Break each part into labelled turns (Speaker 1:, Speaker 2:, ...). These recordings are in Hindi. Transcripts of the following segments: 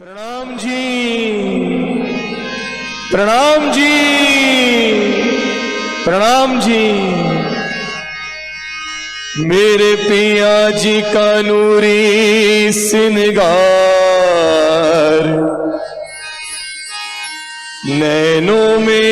Speaker 1: प्रणाम जी, प्रणाम जी, प्रणाम जी। मेरे पिया जी का नूरी सिनगार नैनों में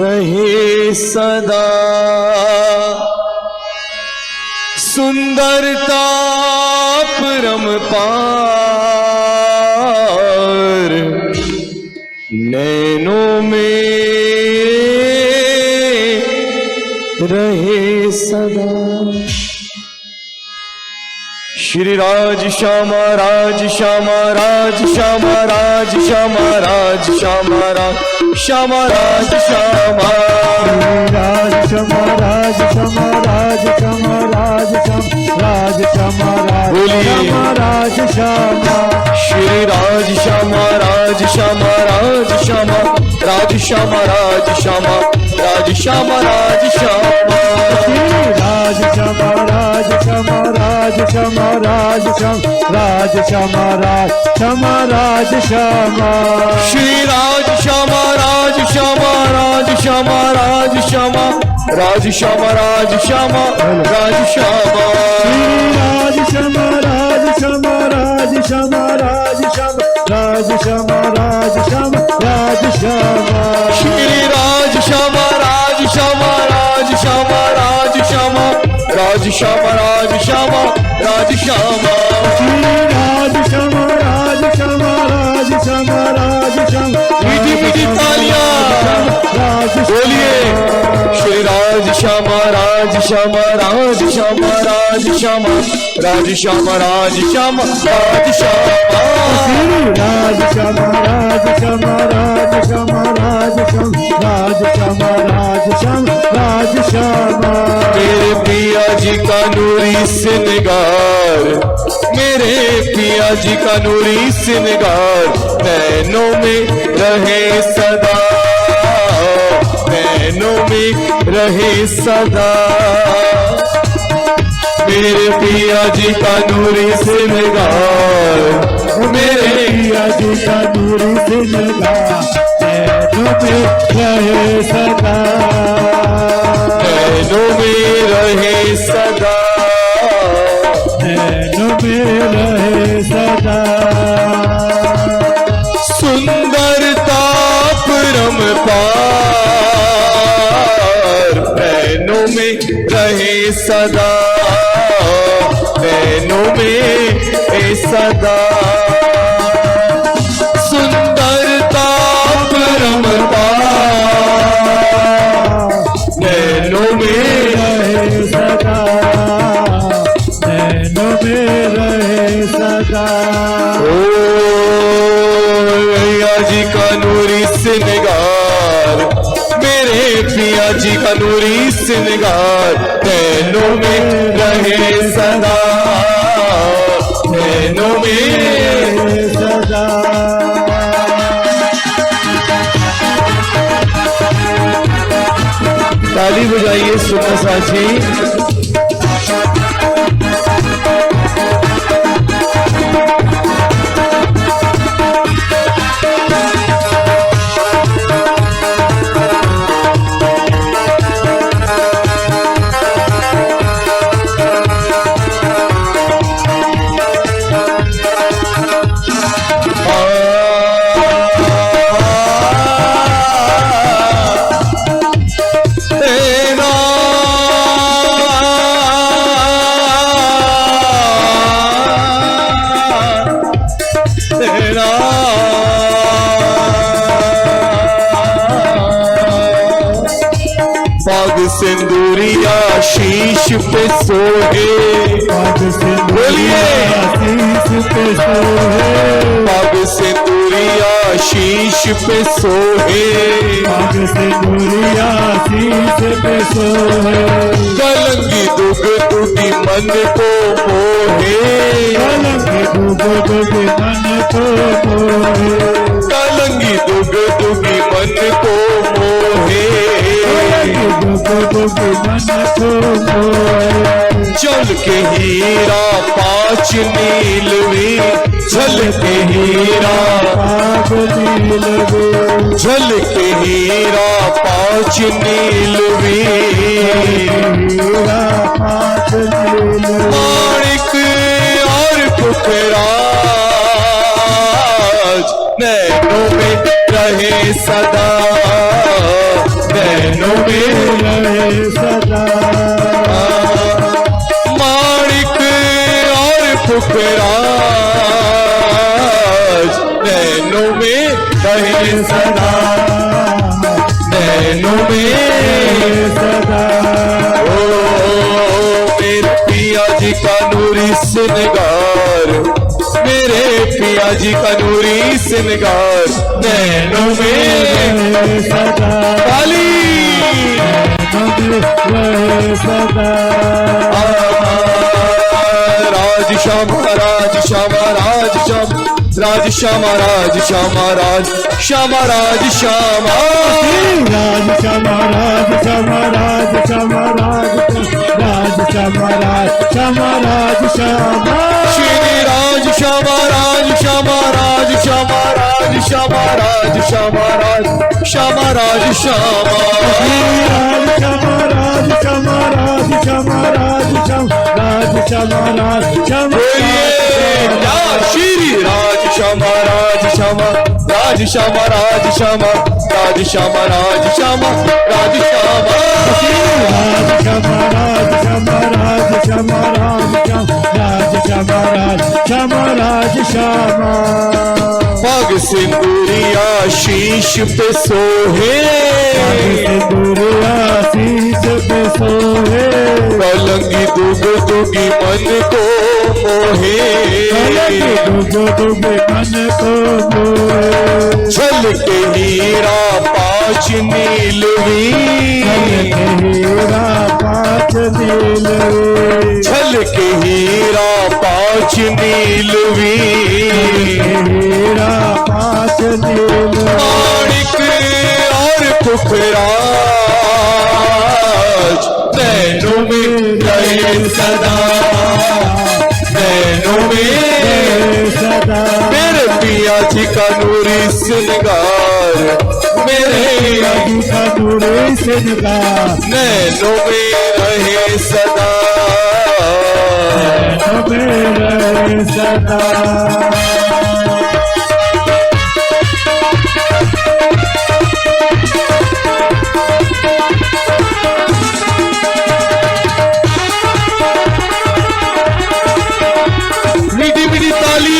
Speaker 1: रहे सदा, सुंदरता परमपार नैनों में रहे सदा। श्री राज श्यामा राज श्यामा राज श्यामा राज श्यामा राज श्यामा राज श्यामा राज श्यामा
Speaker 2: राज श्यामा राज श्यामा राज श्यामा राज श्यामा राज श्यामा
Speaker 1: बोलिए
Speaker 2: राज श्यामा
Speaker 1: श्री राज श्यामा राज श्यामा राज श्यामा राज श्यामा राज श्यामा राज श्यामा राज श्यामा
Speaker 2: राज श्यामा राज श्यामा राज श्यामा राज श्यामा राज श्यामा राज श्यामा राज श्यामा
Speaker 1: श्री राज श्यामा राज श्यामा राज श्यामा राज श्यामा राज श्यामा राज श्यामा राज श्यामा
Speaker 2: राज श्यामा राज श्यामा राज श्यामा राज श्यामा राज श्यामा राज श्यामा राज श्यामा
Speaker 1: श्री राज श्यामा राज श्यामा राज श्यामा राज श्यामा राज श्यामा राज श्यामा राज श्यामा
Speaker 2: राज श्यामा राज श्यामा राज श्यामा राज श्यामा
Speaker 1: मीठी मीठी तालियां बोलिए श्री राज श्यामा राज श्यामा राज श्यामा राज श्यामा राज श्यामा राज श्यामा राज श्यामा
Speaker 2: राज श्यामा राज श्यामा राज श्यामा राज श्यामा राज श्यामा राज श्यामा राज श्यामा
Speaker 1: मेरे पिया जी का नूरी सिनगार, मेरे पिया जी का नूरी सिनगार नैनों में रहे सदा, नैनों में रहे सदा। मेरे पिया जी का नूरी सिनगार, मेरे
Speaker 2: पिया जी का नूरी सिनगार नैनों में रहे सदा,
Speaker 1: नैनों में रहे सदा,
Speaker 2: नैनों में रहे सदा।
Speaker 1: सुंदरता परमपार नैनों में रहे सदा, नैनों में रहे सदा। सुंदरता परमपार नैनों में
Speaker 2: रहे सदा, नैनों में रहे सदा।
Speaker 1: पिया जी का नूरी सिनगार, मेरे पिया जी का नूरी सिनगार नैनों में रहे सदा, नैनों में
Speaker 2: रहे सदा।
Speaker 1: ताली बजाइए सुना साची। पाग सिंदूरिया शीश पे सोहे,
Speaker 2: पाग
Speaker 1: बोलिए
Speaker 2: शीश पे सोहे,
Speaker 1: पाग सिंदूरिया शीश पे सोहे,
Speaker 2: पाग सिंदूरिया शीश पे सोहे।
Speaker 1: कलंगी दुग दुगी मन को मोहे,
Speaker 2: कलंगी दुग दुगी मन को मोहे,
Speaker 1: कलंगी दुग दुगी मन को मोहे। झलके हीरा पाँच नीलवी झलके हीरा झलके हीरा पाँच नीलवी माणिक और पुखराज नैनों में रहे सदा नैनों में रहे सदा माणिक और पुखराज नैनों में रहे सदा नैनों में सदा ओ मेरे पिया जी का नूरी सिनगार मेरे पिया जी का नूरी सिनगार नैनों में सदा काली सदा राज श्यामा राज श्यामा राज श्याम राज श्यामा राज श्यामा राज श्यामा राज श्यामा
Speaker 2: राज श्यामा राज श्यामा राज श्यामा राज राज श्यामा राज श्यामा राज श्यामा
Speaker 1: श्री राज श्यामा राज श्यामा राज श्यामा राज श्यामा राज श्यामा राज श्यामा राज श्यामा
Speaker 2: राज श्यामा राज श्यामा राज श्यामा राज श्यामा राज श्यामा
Speaker 1: श्री राज श्यामा राज श्यामा राज श्यामा राज श्यामा राज श्यामा राज श्यामा राज श्यामा
Speaker 2: राज श्यामा राज श्यामा राज श्यामा राज श्यामा राज श्यामा
Speaker 1: पग सिंदूरिया शीश पे सोहे
Speaker 2: सिंदूरिया शीश पे सोहे
Speaker 1: पलंगी दुग दुगी मन को मोहे
Speaker 2: दुग दुग मन को मोहे
Speaker 1: झलके हीरा पाँच नीलवी
Speaker 2: हीरा पाँच नीलवी
Speaker 1: झलके हीरा पाँच नीलवी
Speaker 2: हीरा पाँच नीलवी
Speaker 1: माणिक और पुखराज नैनों में रहे सदा नैनों में
Speaker 2: सदा
Speaker 1: मेरे पिया जी का नूरी सिनगार मेरे पिया जी
Speaker 2: का नूरी सिनगार
Speaker 1: नैनों में रहे सदा
Speaker 2: रहे सदा
Speaker 1: मीठी मीठी ताली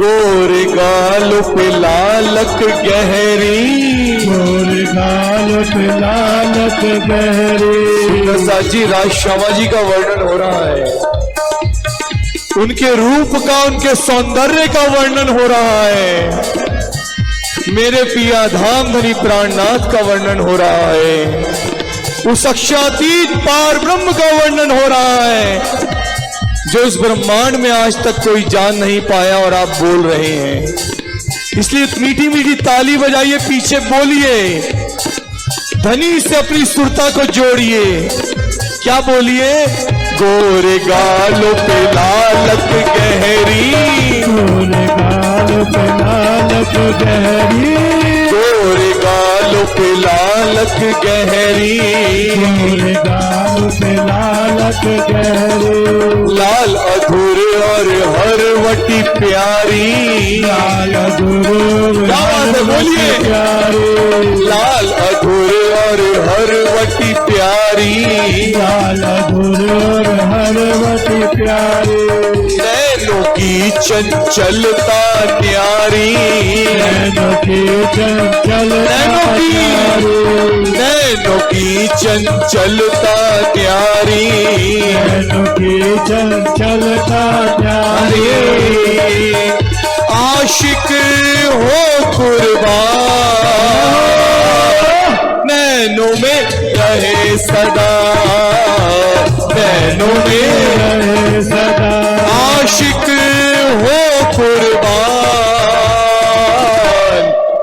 Speaker 1: गोरे गाल पे लालक गहरी
Speaker 2: गोरे गाल पे लालक गहरी
Speaker 1: साजी राज श्यामा जी का वर्णन हो रहा है उनके रूप का उनके सौंदर्य का वर्णन हो रहा है मेरे पिया धाम धनी प्राणनाथ का वर्णन हो रहा है उस अक्षातीत पार ब्रह्म का वर्णन हो रहा है जो इस ब्रह्मांड में आज तक कोई जान नहीं पाया और आप बोल रहे हैं इसलिए मीठी मीठी ताली बजाइए पीछे बोलिए धनी से अपनी सुरता को जोड़िए क्या बोलिए गोरे गालों पे लालक गहरी
Speaker 2: गोरे गाल पे लालक गहरी
Speaker 1: गोरे गालों पे लालक गहरी
Speaker 2: गोरे गाल पे लालक गहरी
Speaker 1: लाल अधूर और हर वटी प्यारी
Speaker 2: लाल गुरु
Speaker 1: क्या बात है बोलिए
Speaker 2: प्यारी
Speaker 1: लाल अधूर और हर वटी प्यारी
Speaker 2: लाल गुरु हर वटी प्यारी
Speaker 1: नैनों की चंचलता न्यारी
Speaker 2: नैनों की
Speaker 1: नैनों की चंचलता न्यारी
Speaker 2: नैनों की चंचलता प्यारी
Speaker 1: आशिक हो कुर्बान, नैनों में रहे सदा, नैनों में
Speaker 2: रहे सदा।
Speaker 1: आशिक हो कुर्बान,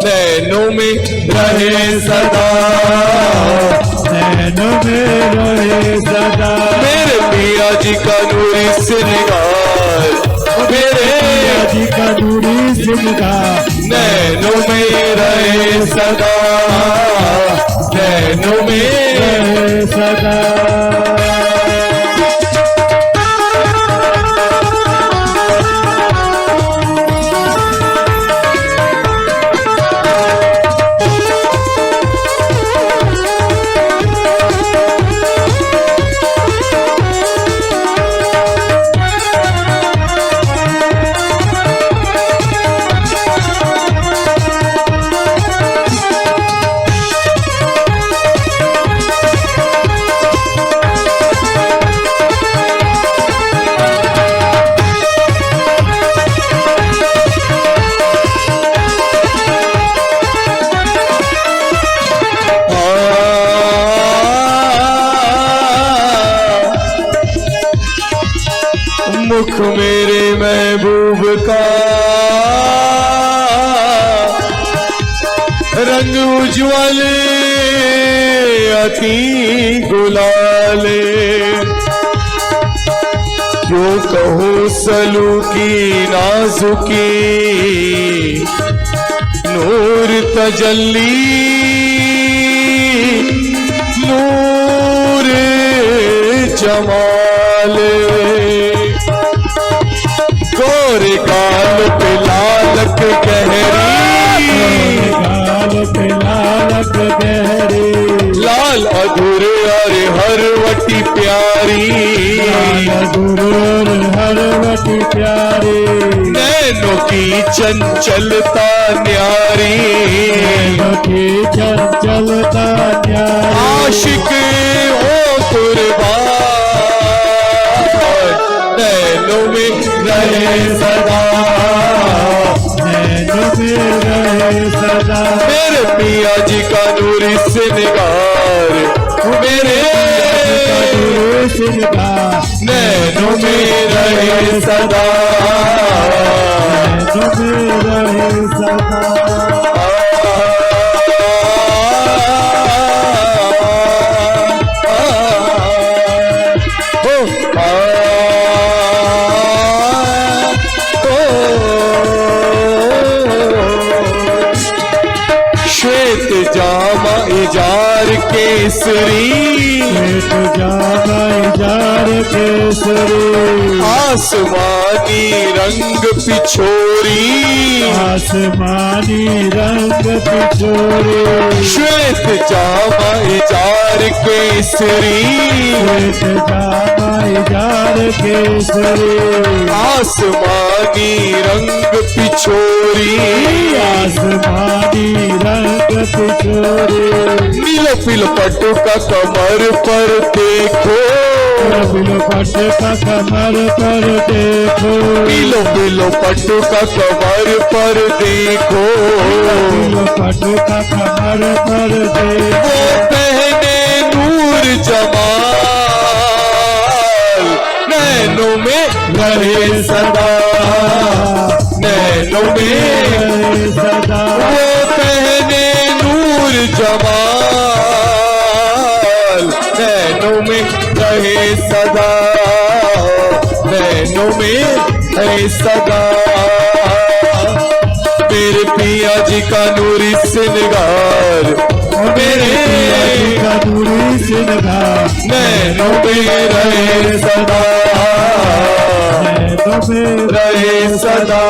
Speaker 1: नैनों में रहे सदा,
Speaker 2: नैनों में रहे सदा।
Speaker 1: मेरे पिया जी का नूरी से निगार, मेरे
Speaker 2: पिया जी का नूरी जिंदा,
Speaker 1: नैनों में रहे सदा, नैनों में
Speaker 2: रहे सदा।
Speaker 1: मुख मेरे महबूब का रंग उज्ज्वल अति गुलाले, जो कहो सलू की नाजुकी नूर तजल्ली, नूर जमाले, गोरे गाल पे लालक गहरी,
Speaker 2: गाल पे लालक गहरी,
Speaker 1: लाल अधूरे अरे हर वटी प्यारी,
Speaker 2: गुरूर हरवती प्यारी,
Speaker 1: नैनों की चंचलता न्यारी,
Speaker 2: की चंचलता न्यारी,
Speaker 1: आशिक हो कुर्बान, नैनों में रहे सदा,
Speaker 2: नैनों में रहे सदा।
Speaker 1: मेरे पिया जी का नूरी से निगार, मेरे
Speaker 2: सिंगा,
Speaker 1: नैनों में रहे सदा,
Speaker 2: नैनों में रहे सदा।
Speaker 1: श्वेत जामा इजार केसरी,
Speaker 2: श्वेत जामा इजार केसरी,
Speaker 1: आसमानी रंग पिछोरी,
Speaker 2: आसमानी रंग पिछोरी,
Speaker 1: श्वेत जामा इजार केसरी,
Speaker 2: श्वेत जामा इजार केसरी,
Speaker 1: आसमानी रंग पिछोरी,
Speaker 2: आसमानी रंग पिछोरी,
Speaker 1: नीलो पिल पट्टू का कमर पर देखो,
Speaker 2: बिलो पट का कमर पर देखो,
Speaker 1: पीलो पीलो पट्टू का कमर पर देखो,
Speaker 2: बिलो पट का कमर पर देखो,
Speaker 1: वो पहने नूर जमाल, नैनों में रहे सदा, नैनों में
Speaker 2: रहे सदा।
Speaker 1: वो पहने नूर जमाल, नैनों में रहे सदा, नैनों में रहे सदा, मेरे पिया जी का नूरी से निगार, मेरे
Speaker 2: पिया जी का नूरी सिंगा,
Speaker 1: नैनों में रहे सदा,
Speaker 2: नैनों में
Speaker 1: रहे सदा।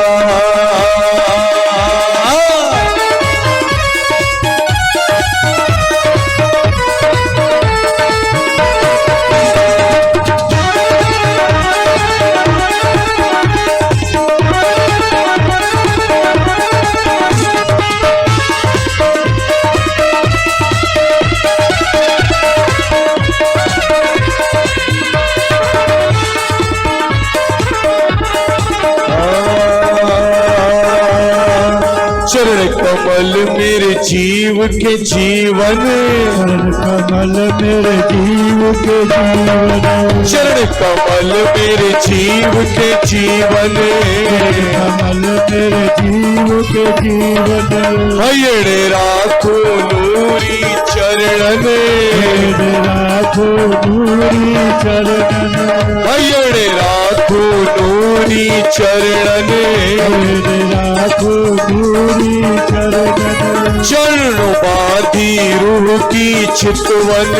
Speaker 1: कमल मेरे जीव के जीवन,
Speaker 2: चरण कमल मेरे जीव के जीवन,
Speaker 1: चरण कमल मेरे जीव के जीवन,
Speaker 2: कमल मेरे जीव के जीवन,
Speaker 1: हयड़े राखो नूरी चरणन,
Speaker 2: राखो दूरी चरण,
Speaker 1: हयड़े राखो नूरी चरणन,
Speaker 2: राखो दूरी चरण,
Speaker 1: चरणों बाधी रूह की चितवन,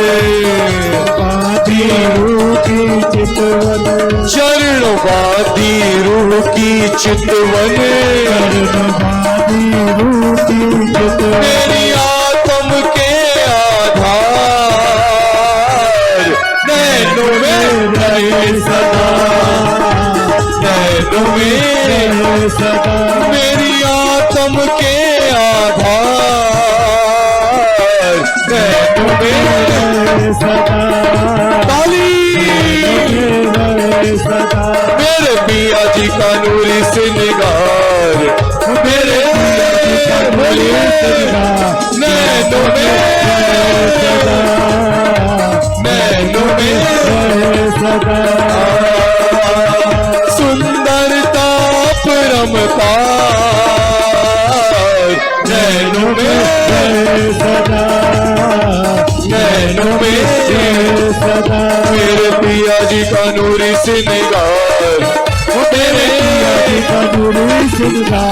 Speaker 2: बाधी रूह की चितवन,
Speaker 1: चरणों बाधी रूह की चितवन,
Speaker 2: बाधी रूह की चितवन,
Speaker 1: मेरी आत्म के आधार, नैनों में रहे सदा, नैनों में
Speaker 2: रहे सदा,
Speaker 1: मेरी आत्म के आधार, नैनों में
Speaker 2: रहे सदा,
Speaker 1: ताली
Speaker 2: रहे सदा,
Speaker 1: मेरे पिया जी का नूरी से निगार, मेरे बोलिए नैनों में, नैनों में
Speaker 2: रहे सदा,
Speaker 1: सुंदरता परमपार, नैनों में,
Speaker 2: रहे सदा,
Speaker 1: नैनों में
Speaker 2: सदा,
Speaker 1: मेरे पिया जी का नूरी से निगार, मेरे पिया जी का
Speaker 2: दूरी सिंगा,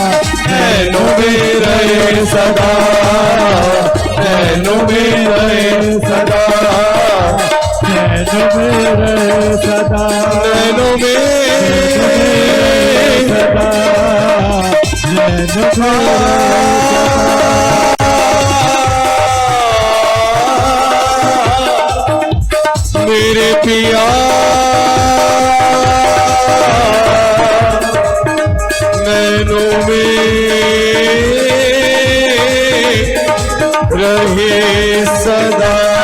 Speaker 1: नैनों में रहे सदा, नैनों में रहे सदा,
Speaker 2: नैनों में रहे सदा,
Speaker 1: नैनों में
Speaker 2: सदा, नैनों में
Speaker 1: मेरे पिया नैनों में रहे सदा।